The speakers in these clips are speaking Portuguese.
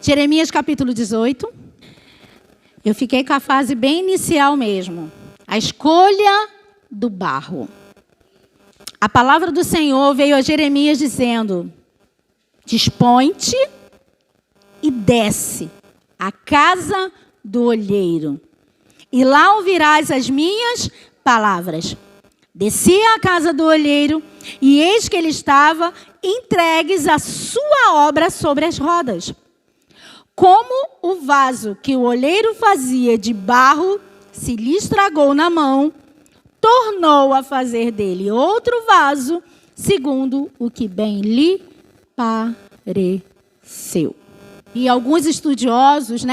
Jeremias capítulo 18. Eu fiquei com a fase bem inicial mesmo. A escolha do barro. A palavra do Senhor veio a Jeremias dizendo: dispõe-te e desce à casa do olheiro, e lá ouvirás as minhas palavras. Desci à casa do olheiro, e eis que ele estava entregues a sua obra sobre as rodas. Como o vaso que o olheiro fazia de barro se lhe estragou na mão, tornou a fazer dele outro vaso, segundo o que bem lhe pareceu. E alguns estudiosos,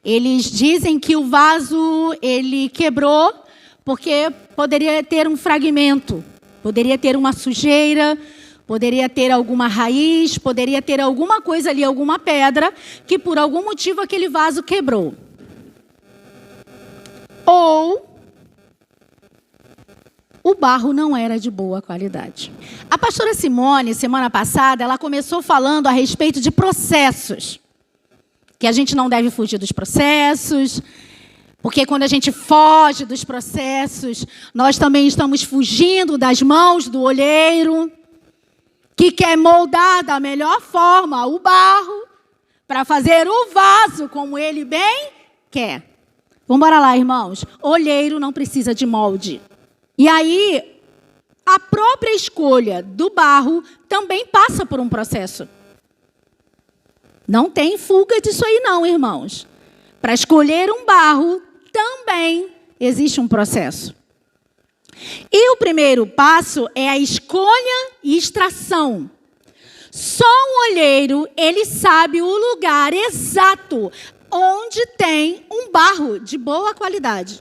eles dizem que o vaso, ele quebrou porque poderia ter um fragmento, poderia ter uma sujeira, poderia ter alguma raiz, poderia ter alguma coisa ali, alguma pedra, que por algum motivo aquele vaso quebrou. Ou o barro não era de boa qualidade. A pastora Simone, semana passada, ela começou falando a respeito de processos. Que a gente não deve fugir dos processos, porque quando a gente foge dos processos, nós também estamos fugindo das mãos do olheiro, que quer moldar da melhor forma o barro, para fazer o vaso como ele bem quer. Vamos lá, irmãos. Olheiro não precisa de molde. E aí, a própria escolha do barro também passa por um processo. Não tem fuga disso aí não, irmãos. Para escolher um barro, também existe um processo. E o primeiro passo é a escolha e extração. Só um olheiro, ele sabe o lugar exato onde tem um barro de boa qualidade.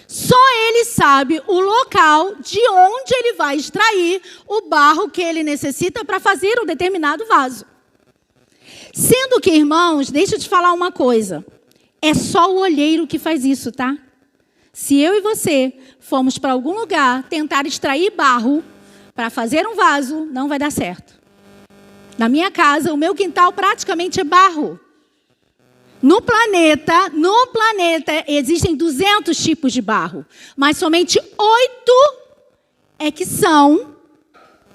Só ele sabe o local de onde ele vai extrair o barro que ele necessita para fazer um determinado vaso. Sendo que, irmãos, deixa eu te falar uma coisa. É só o olheiro que faz isso, tá? Se eu e você formos para algum lugar tentar extrair barro para fazer um vaso, não vai dar certo. Na minha casa, o meu quintal praticamente é barro. No planeta, existem 200 tipos de barro, mas somente 8 é que são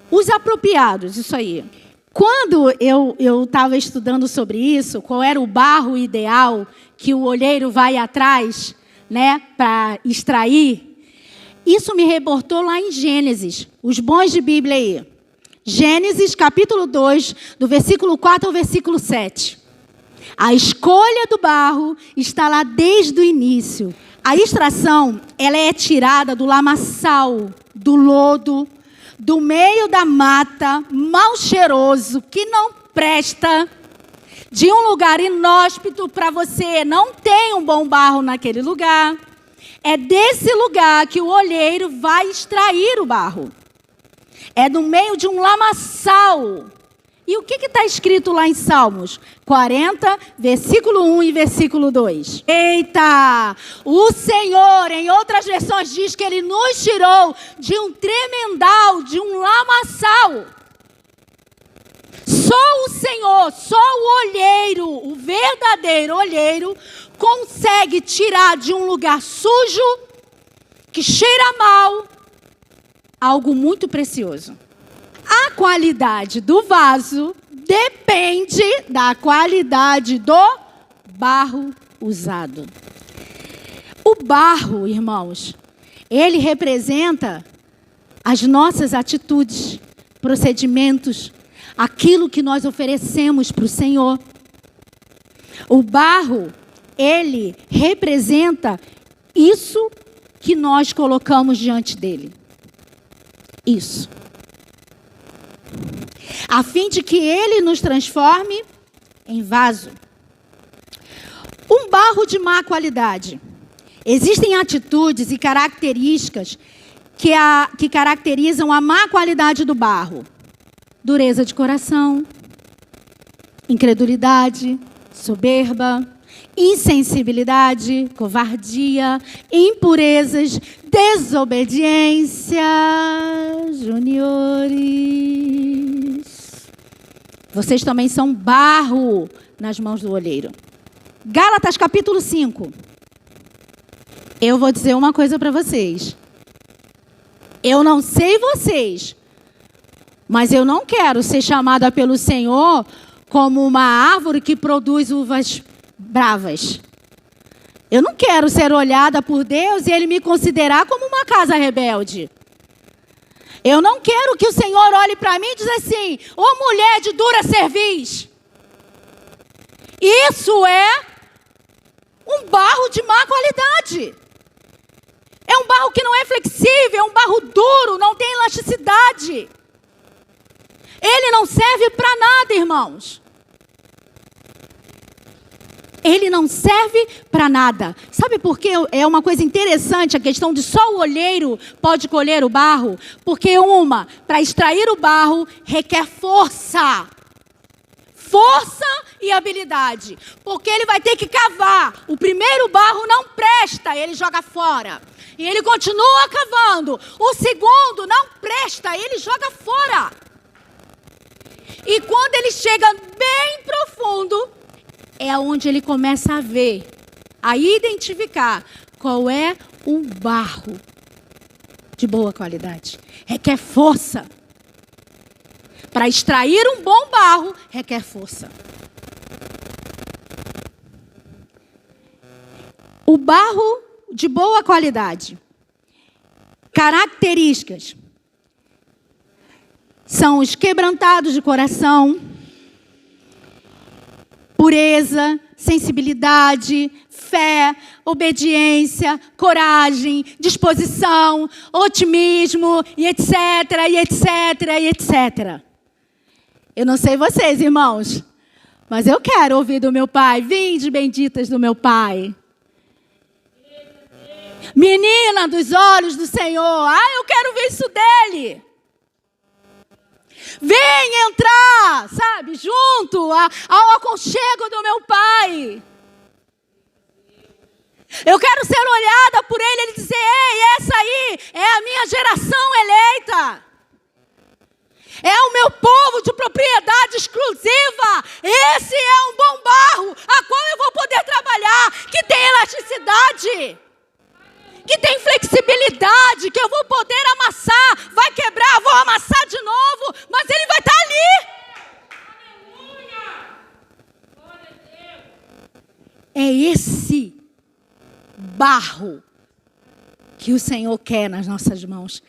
os apropriados, isso aí. Quando eu estava estudando sobre isso, qual era o barro ideal que o olheiro vai atrás, para extrair, isso me reportou lá em Gênesis, os bons de Bíblia aí. Gênesis, capítulo 2, do versículo 4 ao versículo 7. A escolha do barro está lá desde o início. A extração, ela é tirada do lamaçal, do lodo, do meio da mata, mal cheiroso, que não presta, de um lugar inóspito para você não ter um bom barro naquele lugar. É desse lugar que o olheiro vai extrair o barro. É no meio de um lamaçal. E o que está escrito lá em Salmos 40, versículo 1 e versículo 2? Eita! O Senhor, em outras versões, diz que Ele nos tirou de um tremendal, de um lamaçal. Só o Senhor, só o olheiro, o verdadeiro olheiro, consegue tirar de um lugar sujo, que cheira mal, algo muito precioso. A qualidade do vaso depende da qualidade do barro usado. O barro, irmãos, ele representa as nossas atitudes, procedimentos, aquilo que nós oferecemos para o Senhor. O barro, ele representa isso que nós colocamos diante dele. Isso. A fim de que ele nos transforme em vaso. Um barro de má qualidade. Existem atitudes e características que caracterizam a má qualidade do barro. Dureza de coração, incredulidade, soberba, insensibilidade, covardia, impurezas, desobediência, juniores. Vocês também são barro nas mãos do olheiro. Gálatas capítulo 5. Eu vou dizer uma coisa para vocês. Eu não sei vocês, mas eu não quero ser chamada pelo Senhor como uma árvore que produz uvas bravas. Eu não quero ser olhada por Deus e Ele me considerar como uma casa rebelde. Eu não quero que o Senhor olhe para mim e diz assim: ô mulher de dura cerviz. Isso é um barro de má qualidade. É um barro que não é flexível, é um barro duro, não tem elasticidade. Ele não serve para nada, irmãos. Ele não serve para nada. Sabe por quê? É uma coisa interessante a questão de só o olheiro pode colher o barro. Porque para extrair o barro requer força. Força e habilidade. Porque ele vai ter que cavar. O primeiro barro não presta, ele joga fora. E ele continua cavando. O segundo não presta, ele joga fora. E quando ele chega bem profundo, é onde ele começa a ver, a identificar qual é o barro de boa qualidade. Requer força. Para extrair um bom barro, requer força. O barro de boa qualidade. Características. São os quebrantados de coração, pureza, sensibilidade, fé, obediência, coragem, disposição, otimismo, e etc, e etc, e etc. Eu não sei vocês, irmãos, mas eu quero ouvir do meu Pai: vinde benditas do meu Pai. Menina dos olhos do Senhor, eu quero ver isso dele. Vem entrar, sabe, junto ao aconchego do meu Pai. Eu quero ser olhada por ele dizer: ei, essa aí é a minha geração eleita. É o meu povo de propriedade exclusiva. Esse é um bom barro, a qual eu vou poder trabalhar, que tem elasticidade, que tem flexibilidade, que eu vou poder amassar. Vai quebrar, vou amassar de novo, mas ele vai estar ali. É esse barro que o Senhor quer nas nossas mãos.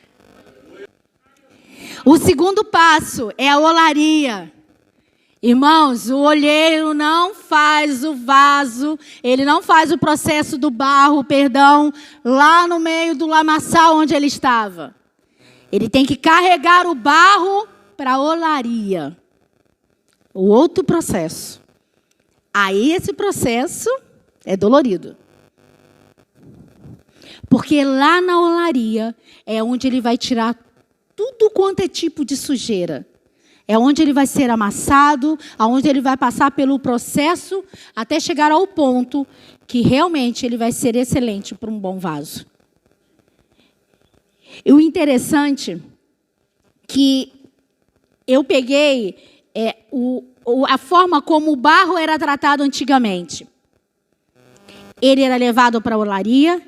O segundo passo é a olaria. Irmãos, o olheiro não faz o vaso, ele não faz o processo do barro, lá no meio do lamaçal onde ele estava. Ele tem que carregar o barro para a olaria. O outro processo. Aí esse processo é dolorido. Porque lá na olaria é onde ele vai tirar tudo quanto é tipo de sujeira. É onde ele vai ser amassado, aonde ele vai passar pelo processo até chegar ao ponto que realmente ele vai ser excelente para um bom vaso. E o interessante que eu peguei a forma como o barro era tratado antigamente. Ele era levado para a olaria,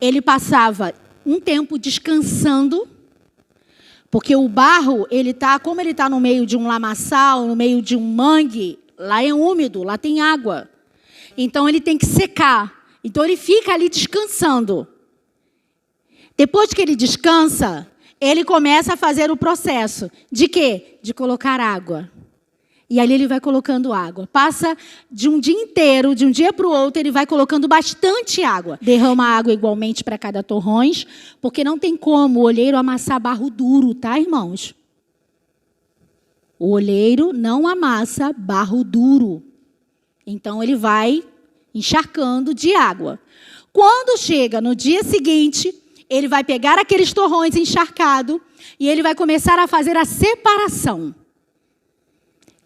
ele passava um tempo descansando, porque o barro, como ele está no meio de um lamaçal, no meio de um mangue, lá é úmido, lá tem água. Então ele tem que secar. Então ele fica ali descansando. Depois que ele descansa, ele começa a fazer o processo. De quê? De colocar água. E ali ele vai colocando água. Passa de um dia inteiro, de um dia para o outro, ele vai colocando bastante água. Derrama água igualmente para cada torrões, porque não tem como o olheiro amassar barro duro, tá, irmãos? O olheiro não amassa barro duro. Então ele vai encharcando de água. Quando chega no dia seguinte, ele vai pegar aqueles torrões encharcados e ele vai começar a fazer a separação.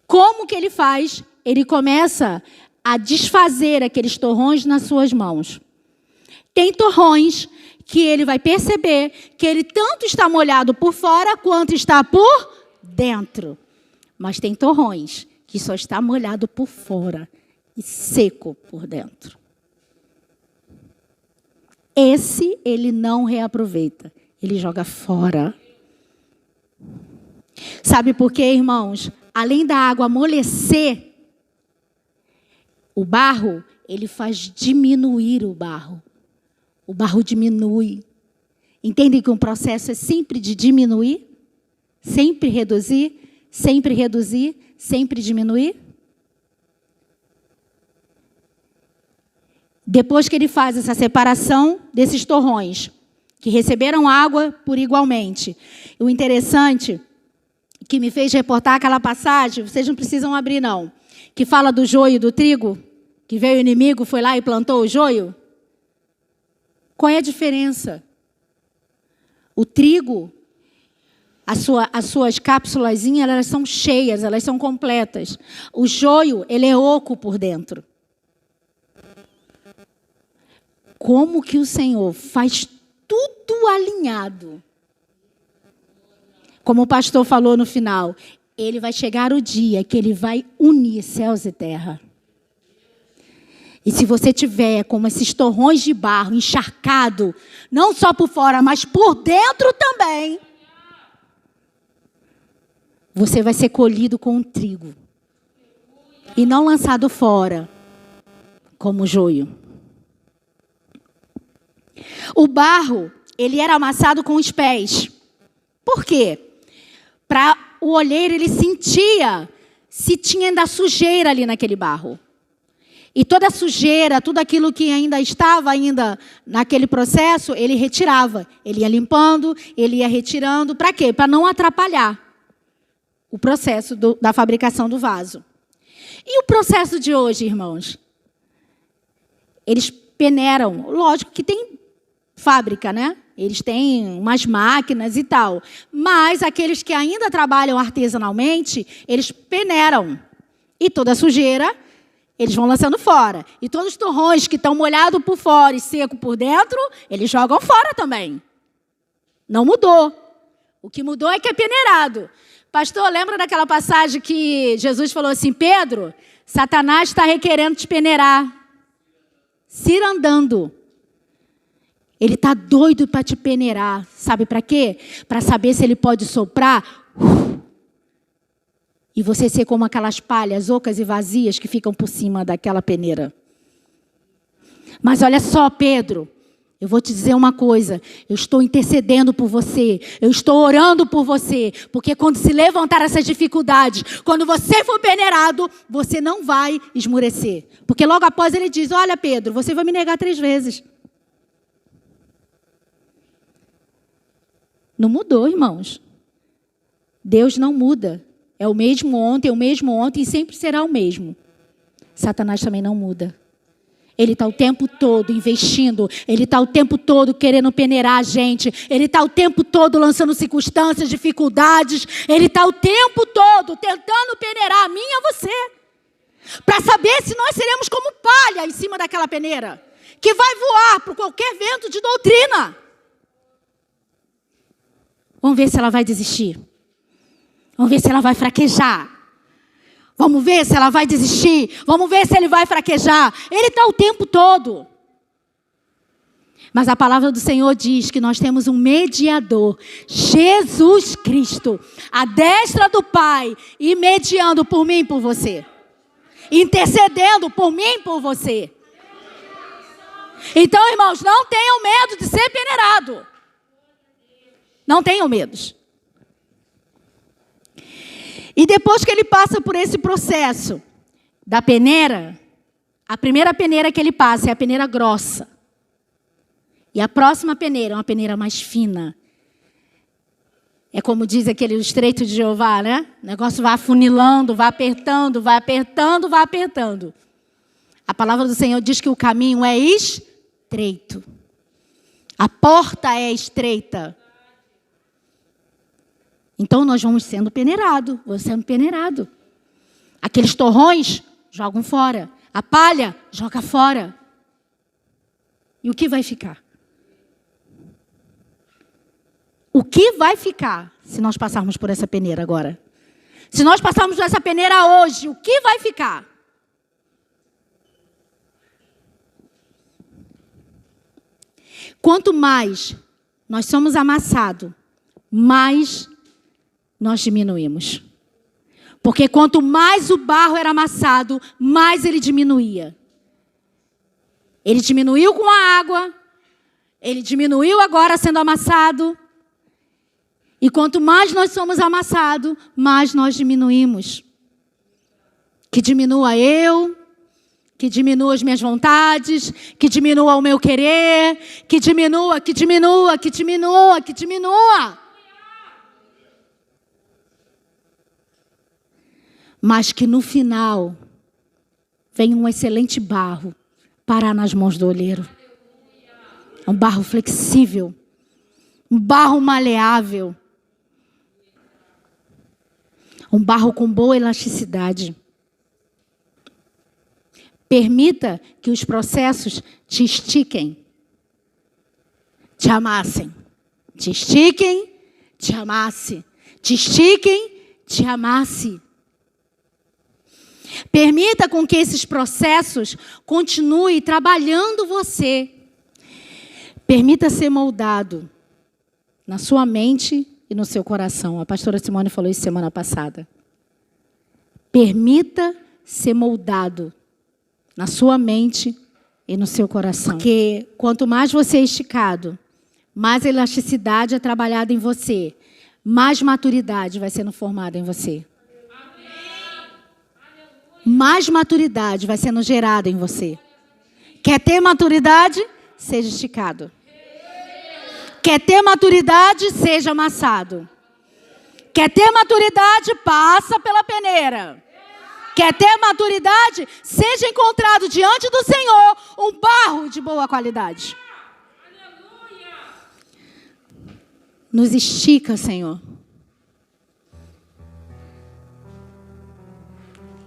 Como que ele faz? Ele começa a desfazer aqueles torrões nas suas mãos. Tem torrões que ele vai perceber que ele tanto está molhado por fora quanto está por dentro. Mas tem torrões que só está molhado por fora e seco por dentro. Esse ele não reaproveita, ele joga fora. Sabe por quê, irmãos? Além da água amolecer, o barro, ele faz diminuir o barro. O barro diminui. Entendem que um processo é sempre de diminuir? Sempre reduzir? Sempre reduzir? Sempre diminuir? Depois que ele faz essa separação desses torrões, que receberam água por igualmente. O interessante, que me fez reportar aquela passagem, vocês não precisam abrir não, que fala do joio e do trigo, que veio o inimigo, foi lá e plantou o joio. Qual é a diferença? O trigo, as suas cápsulazinhas, elas são cheias, elas são completas. O joio, ele é oco por dentro. Como que o Senhor faz tudo alinhado? Como o pastor falou no final, ele vai chegar o dia que ele vai unir céus e terra. E se você tiver como esses torrões de barro encharcado, não só por fora, mas por dentro também, você vai ser colhido com o trigo. E não lançado fora, como joio. O barro, ele era amassado com os pés. Por quê? Para o olheiro, ele sentia se tinha ainda sujeira ali naquele barro. E toda a sujeira, tudo aquilo que ainda estava naquele processo, ele retirava. Ele ia limpando, ele ia retirando. Para quê? Para não atrapalhar o processo da fabricação do vaso. E o processo de hoje, irmãos? Eles peneiram. Lógico que tem fábrica, né? Eles têm umas máquinas e tal. Mas aqueles que ainda trabalham artesanalmente, eles peneiram. E toda a sujeira, eles vão lançando fora. E todos os torrões que estão molhados por fora e seco por dentro, eles jogam fora também. Não mudou. O que mudou é que é peneirado. Pastor, lembra daquela passagem que Jesus falou assim, Pedro, Satanás está requerendo te peneirar. Cira andando. Ele está doido para te peneirar. Sabe para quê? Para saber se ele pode soprar. E você ser como aquelas palhas ocas e vazias que ficam por cima daquela peneira. Mas olha só, Pedro. Eu vou te dizer uma coisa. Eu estou intercedendo por você. Eu estou orando por você. Porque quando se levantar essas dificuldades, quando você for peneirado, você não vai esmurecer. Porque logo após ele diz, olha Pedro, você vai me negar 3 vezes. Não mudou, irmãos. Deus não muda. É o mesmo ontem e sempre será o mesmo. Satanás também não muda. Ele está o tempo todo investindo. Ele está o tempo todo querendo peneirar a gente. Ele está o tempo todo lançando circunstâncias, dificuldades. Ele está o tempo todo tentando peneirar a mim e a você. Para saber se nós seremos como palha em cima daquela peneira. Que vai voar para qualquer vento de doutrina. Vamos ver se ela vai desistir. Vamos ver se ela vai fraquejar. Vamos ver se ela vai desistir. Vamos ver se ele vai fraquejar. Ele está o tempo todo. Mas a palavra do Senhor diz que nós temos um mediador. Jesus Cristo. À destra do Pai. E mediando por mim e por você. Intercedendo por mim e por você. Então, irmãos, não tenham medo de ser peneirado. Não tenham medos. E depois que ele passa por esse processo da peneira, a primeira peneira que ele passa é a peneira grossa. E a próxima peneira é uma peneira mais fina. É como diz aquele estreito de Jeová, né? O negócio vai afunilando, vai apertando, vai apertando, vai apertando. A palavra do Senhor diz que o caminho é estreito. A porta é estreita. Então, nós vamos sendo peneirados, vamos sendo peneirados. Aqueles torrões, jogam fora. A palha, joga fora. E o que vai ficar? O que vai ficar se nós passarmos por essa peneira agora? Se nós passarmos nessa peneira hoje, o que vai ficar? Quanto mais nós somos amassados, mais nós diminuímos. Porque quanto mais o barro era amassado, mais ele diminuía. Ele diminuiu com a água, ele diminuiu agora sendo amassado. E quanto mais nós somos amassados, mais nós diminuímos. Que diminua eu, que diminua as minhas vontades, que diminua o meu querer, que diminua. Mas que no final venha um excelente barro parar nas mãos do olheiro. Um barro flexível, um barro maleável, um barro com boa elasticidade. Permita que os processos te estiquem, te amassem. Te estiquem, te amasse. Te estiquem, te amasse. Permita com que esses processos continuem trabalhando você. Permita ser moldado na sua mente e no seu coração. A pastora Simone falou isso semana passada. Permita ser moldado na sua mente e no seu coração. Porque quanto mais você é esticado, mais elasticidade é trabalhada em você, mais maturidade vai sendo formada em você. Mais maturidade vai sendo gerada em você. Quer ter maturidade? Seja esticado. Quer ter maturidade? Seja amassado. Quer ter maturidade? Passa pela peneira. Quer ter maturidade? Seja encontrado diante do Senhor um barro de boa qualidade. Nos estica, Senhor.